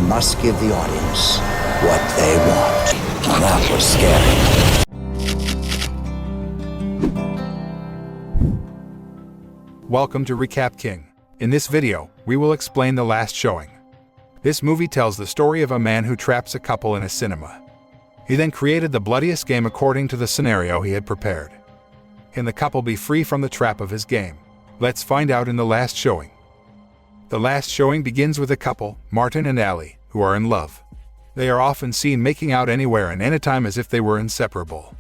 must give the audience what they want. That was scary. Welcome to Recap King. In this video, we will explain The Last Showing. This movie tells the story of a man who traps a couple in a cinema. He then created the bloodiest game according to the scenario he had prepared. Can the couple be free from the trap of his game? Let's find out in The Last Showing. The Last Showing begins with a couple, Martin and Allie, who are in love. They are often seen making out anywhere and anytime as if they were inseparable.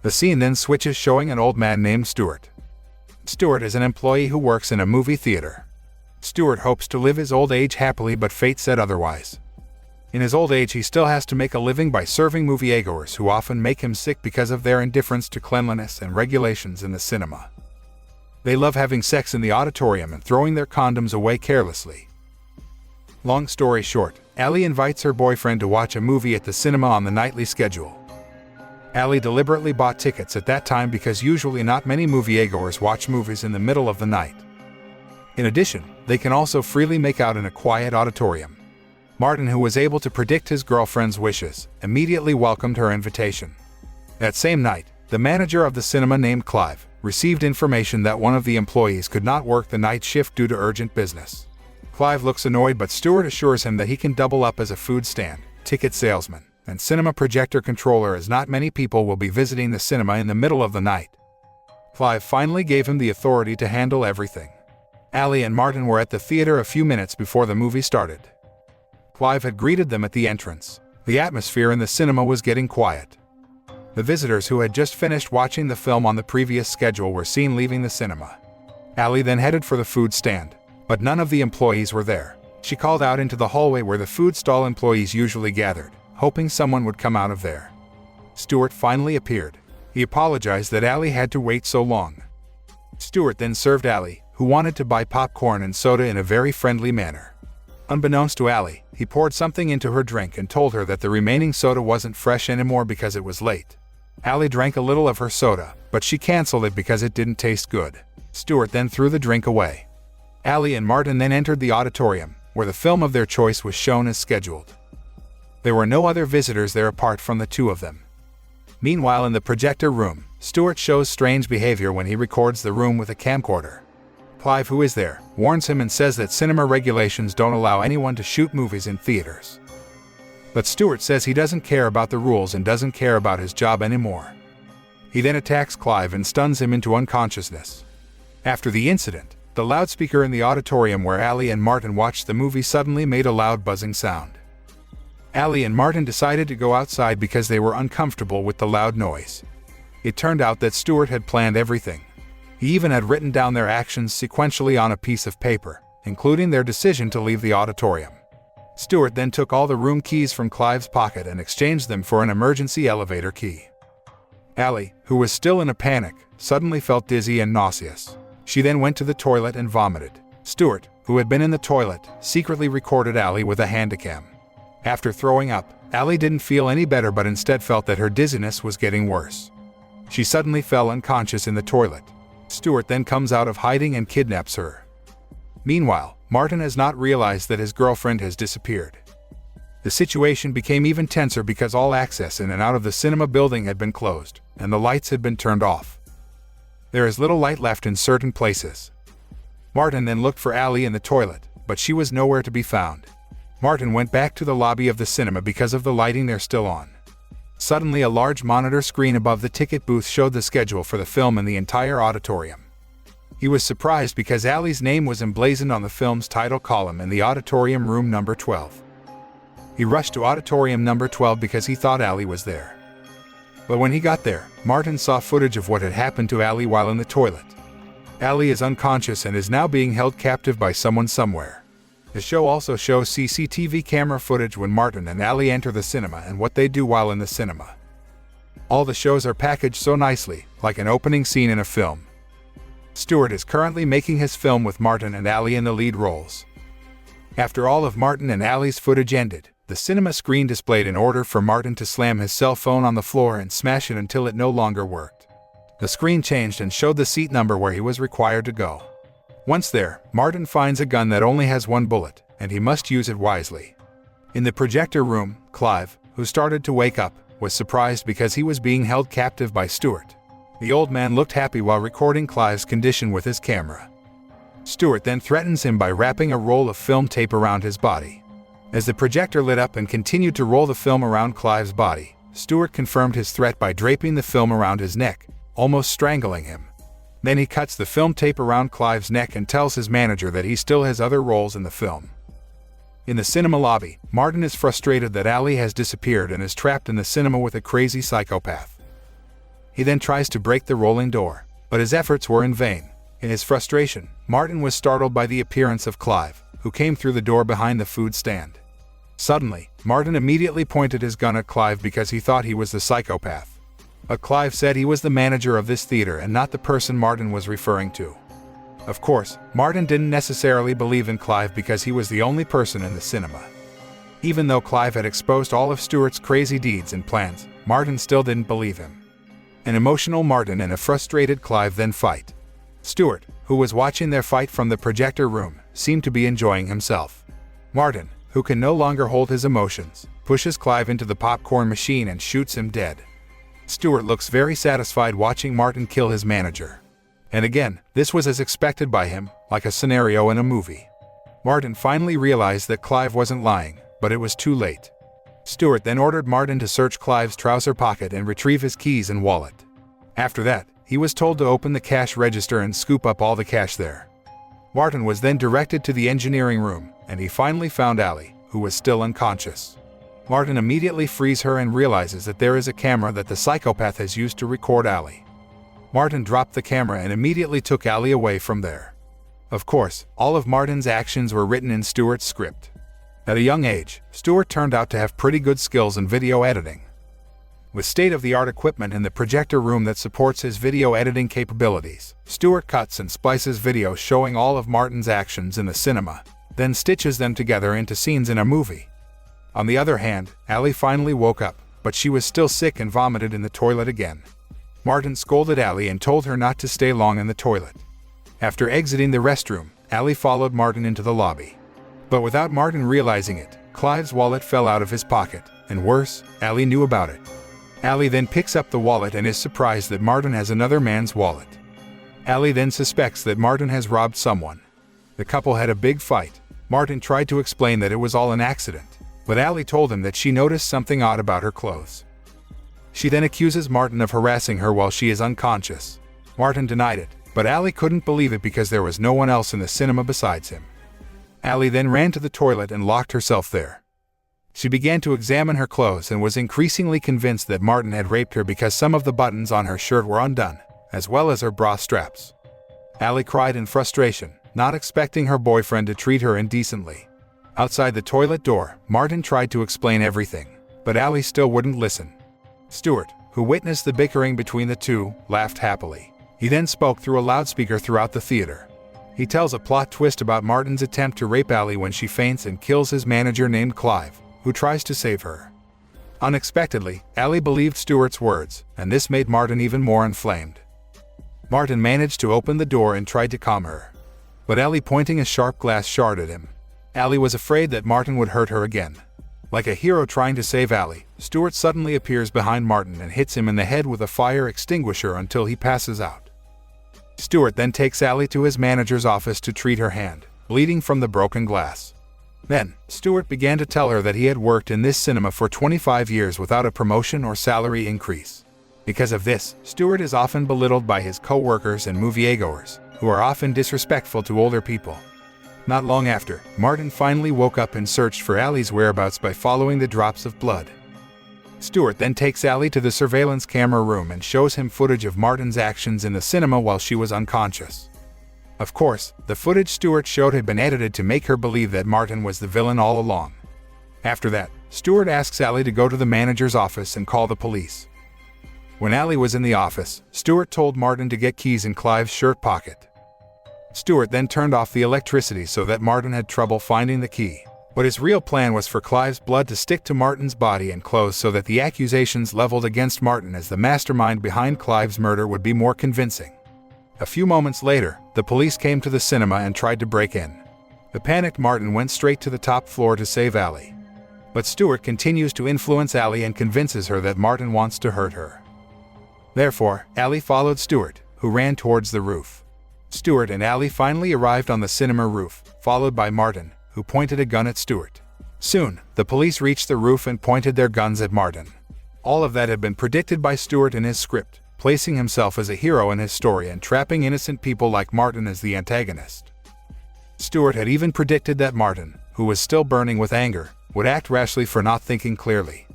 The scene then switches showing an old man named Stuart. Stuart is an employee who works in a movie theater. Stuart hopes to live his old age happily, but fate said otherwise. In his old age, he still has to make a living by serving moviegoers who often make him sick because of their indifference to cleanliness and regulations in the cinema. They love having sex in the auditorium and throwing their condoms away carelessly. Long story short, Allie invites her boyfriend to watch a movie at the cinema on the nightly schedule. Allie deliberately bought tickets at that time because usually not many moviegoers watch movies in the middle of the night. In addition, they can also freely make out in a quiet auditorium. Martin, who was able to predict his girlfriend's wishes, immediately welcomed her invitation. That same night, the manager of the cinema named Clive received information that one of the employees could not work the night shift due to urgent business. Clive looks annoyed, but Stuart assures him that he can double up as a food stand, ticket salesman, and cinema projector controller, as not many people will be visiting the cinema in the middle of the night. Clive finally gave him the authority to handle everything. Allie and Martin were at the theater a few minutes before the movie started. Clive had greeted them at the entrance. The atmosphere in the cinema was getting quiet. The visitors who had just finished watching the film on the previous schedule were seen leaving the cinema. Allie then headed for the food stand, but none of the employees were there. She called out into the hallway where the food stall employees usually gathered, hoping someone would come out of there. Stuart finally appeared. He apologized that Allie had to wait so long. Stuart then served Allie, who wanted to buy popcorn and soda, in a very friendly manner. Unbeknownst to Allie, he poured something into her drink and told her that the remaining soda wasn't fresh anymore because it was late. Allie drank a little of her soda, but she canceled it because it didn't taste good. Stuart then threw the drink away. Allie and Martin then entered the auditorium, where the film of their choice was shown as scheduled. There were no other visitors there apart from the two of them. Meanwhile, in the projector room, Stuart shows strange behavior when he records the room with a camcorder. Clive, who is there, warns him and says that cinema regulations don't allow anyone to shoot movies in theaters. But Stuart says he doesn't care about the rules and doesn't care about his job anymore. He then attacks Clive and stuns him into unconsciousness. After the incident, the loudspeaker in the auditorium where Allie and Martin watched the movie suddenly made a loud buzzing sound. Allie and Martin decided to go outside because they were uncomfortable with the loud noise. It turned out that Stuart had planned everything. He even had written down their actions sequentially on a piece of paper, including their decision to leave the auditorium. Stuart then took all the room keys from Clive's pocket and exchanged them for an emergency elevator key. Allie, who was still in a panic, suddenly felt dizzy and nauseous. She then went to the toilet and vomited. Stuart, who had been in the toilet, secretly recorded Allie with a handycam. After throwing up, Allie didn't feel any better, but instead felt that her dizziness was getting worse. She suddenly fell unconscious in the toilet. Stuart then comes out of hiding and kidnaps her. Meanwhile, Martin has not realized that his girlfriend has disappeared. The situation became even tenser because all access in and out of the cinema building had been closed, and the lights had been turned off. There is little light left in certain places. Martin then looked for Allie in the toilet, but she was nowhere to be found. Martin went back to the lobby of the cinema because of the lighting there still on. Suddenly, a large monitor screen above the ticket booth showed the schedule for the film in the entire auditorium. He was surprised because Allie's name was emblazoned on the film's title column in the auditorium room number 12. He rushed to auditorium number 12 because he thought Allie was there. But when he got there, Martin saw footage of what had happened to Allie while in the toilet. Allie is unconscious and is now being held captive by someone somewhere. The show also shows CCTV camera footage when Martin and Allie enter the cinema and what they do while in the cinema. All the shows are packaged so nicely, like an opening scene in a film. Stuart is currently making his film with Martin and Allie in the lead roles. After all of Martin and Allie's footage ended, the cinema screen displayed an order for Martin to slam his cell phone on the floor and smash it until it no longer worked. The screen changed and showed the seat number where he was required to go. Once there, Martin finds a gun that only has one bullet, and he must use it wisely. In the projector room, Clive, who started to wake up, was surprised because he was being held captive by Stuart. The old man looked happy while recording Clive's condition with his camera. Stuart then threatens him by wrapping a roll of film tape around his body. As the projector lit up and continued to roll the film around Clive's body, Stuart confirmed his threat by draping the film around his neck, almost strangling him. Then he cuts the film tape around Clive's neck and tells his manager that he still has other roles in the film. In the cinema lobby, Martin is frustrated that Ali has disappeared and is trapped in the cinema with a crazy psychopath. He then tries to break the rolling door, but his efforts were in vain. In his frustration, Martin was startled by the appearance of Clive, who came through the door behind the food stand. Suddenly, Martin immediately pointed his gun at Clive because he thought he was the psychopath. But Clive said he was the manager of this theater and not the person Martin was referring to. Of course, Martin didn't necessarily believe in Clive because he was the only person in the cinema. Even though Clive had exposed all of Stuart's crazy deeds and plans, Martin still didn't believe him. An emotional Martin and a frustrated Clive then fight. Stuart, who was watching their fight from the projector room, seemed to be enjoying himself. Martin, who can no longer hold his emotions, pushes Clive into the popcorn machine and shoots him dead. Stuart looks very satisfied watching Martin kill his manager. And again, this was as expected by him, like a scenario in a movie. Martin finally realized that Clive wasn't lying, but it was too late. Stuart then ordered Martin to search Clive's trouser pocket and retrieve his keys and wallet. After that, he was told to open the cash register and scoop up all the cash there. Martin was then directed to the engineering room, and he finally found Ali, who was still unconscious. Martin immediately frees her and realizes that there is a camera that the psychopath has used to record Ali. Martin dropped the camera and immediately took Ali away from there. Of course, all of Martin's actions were written in Stuart's script. At a young age, Stuart turned out to have pretty good skills in video editing. With state-of-the-art equipment in the projector room that supports his video editing capabilities, Stuart cuts and splices videos showing all of Martin's actions in the cinema, then stitches them together into scenes in a movie. On the other hand, Ali finally woke up, but she was still sick and vomited in the toilet again. Martin scolded Ali and told her not to stay long in the toilet. After exiting the restroom, Ali followed Martin into the lobby. But without Martin realizing it, Clive's wallet fell out of his pocket, and worse, Ali knew about it. Ali then picks up the wallet and is surprised that Martin has another man's wallet. Ali then suspects that Martin has robbed someone. The couple had a big fight. Martin tried to explain that it was all an accident, but Ali told him that she noticed something odd about her clothes. She then accuses Martin of harassing her while she is unconscious. Martin denied it, but Ali couldn't believe it because there was no one else in the cinema besides him. Ali then ran to the toilet and locked herself there. She began to examine her clothes and was increasingly convinced that Martin had raped her because some of the buttons on her shirt were undone, as well as her bra straps. Ali cried in frustration, not expecting her boyfriend to treat her indecently. Outside the toilet door, Martin tried to explain everything, but Ali still wouldn't listen. Stuart, who witnessed the bickering between the two, laughed happily. He then spoke through a loudspeaker throughout the theater. He tells a plot twist about Martin's attempt to rape Ali when she faints and kills his manager named Clive, who tries to save her. Unexpectedly, Ali believed Stuart's words, and this made Martin even more inflamed. Martin managed to open the door and tried to calm her, but Ali pointing a sharp glass shard at him. Ali was afraid that Martin would hurt her again. Like a hero trying to save Ali, Stuart suddenly appears behind Martin and hits him in the head with a fire extinguisher until he passes out. Stuart then takes Ali to his manager's office to treat her hand, bleeding from the broken glass. Then, Stuart began to tell her that he had worked in this cinema for 25 years without a promotion or salary increase. Because of this, Stuart is often belittled by his co-workers and moviegoers, who are often disrespectful to older people. Not long after, Martin finally woke up and searched for Ali's whereabouts by following the drops of blood. Stuart then takes Ali to the surveillance camera room and shows him footage of Martin's actions in the cinema while she was unconscious. Of course, the footage Stuart showed had been edited to make her believe that Martin was the villain all along. After that, Stuart asks Ali to go to the manager's office and call the police. When Ali was in the office, Stuart told Martin to get keys in Clive's shirt pocket. Stuart then turned off the electricity so that Martin had trouble finding the key. But his real plan was for Clive's blood to stick to Martin's body and clothes so that the accusations leveled against Martin as the mastermind behind Clive's murder would be more convincing. A few moments later, the police came to the cinema and tried to break in. The panicked Martin went straight to the top floor to save Ali. But Stuart continues to influence Allie and convinces her that Martin wants to hurt her. Therefore, Allie followed Stuart, who ran towards the roof. Stuart and Allie finally arrived on the cinema roof, followed by Martin, who pointed a gun at Stuart. Soon, the police reached the roof and pointed their guns at Martin. All of that had been predicted by Stuart in his script, placing himself as a hero in his story and trapping innocent people like Martin as the antagonist. Stuart had even predicted that Martin, who was still burning with anger, would act rashly for not thinking clearly.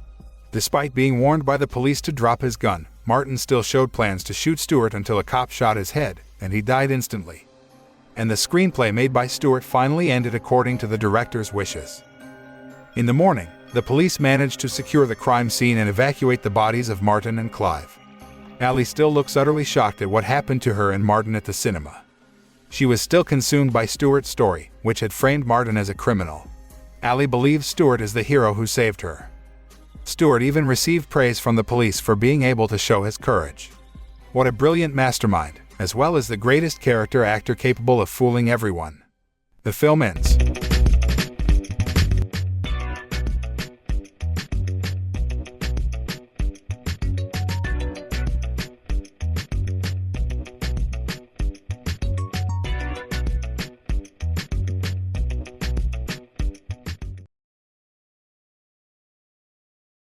Despite being warned by the police to drop his gun, Martin still showed plans to shoot Stuart until a cop shot his head, and he died instantly. And the screenplay made by Stuart finally ended according to the director's wishes. In the morning, the police managed to secure the crime scene and evacuate the bodies of Martin and Clive. Allie still looks utterly shocked at what happened to her and Martin at the cinema. She was still consumed by Stuart's story, which had framed Martin as a criminal. Allie believes Stuart is the hero who saved her. Stuart even received praise from the police for being able to show his courage. What a brilliant mastermind, as well as the greatest character actor capable of fooling everyone. The film ends.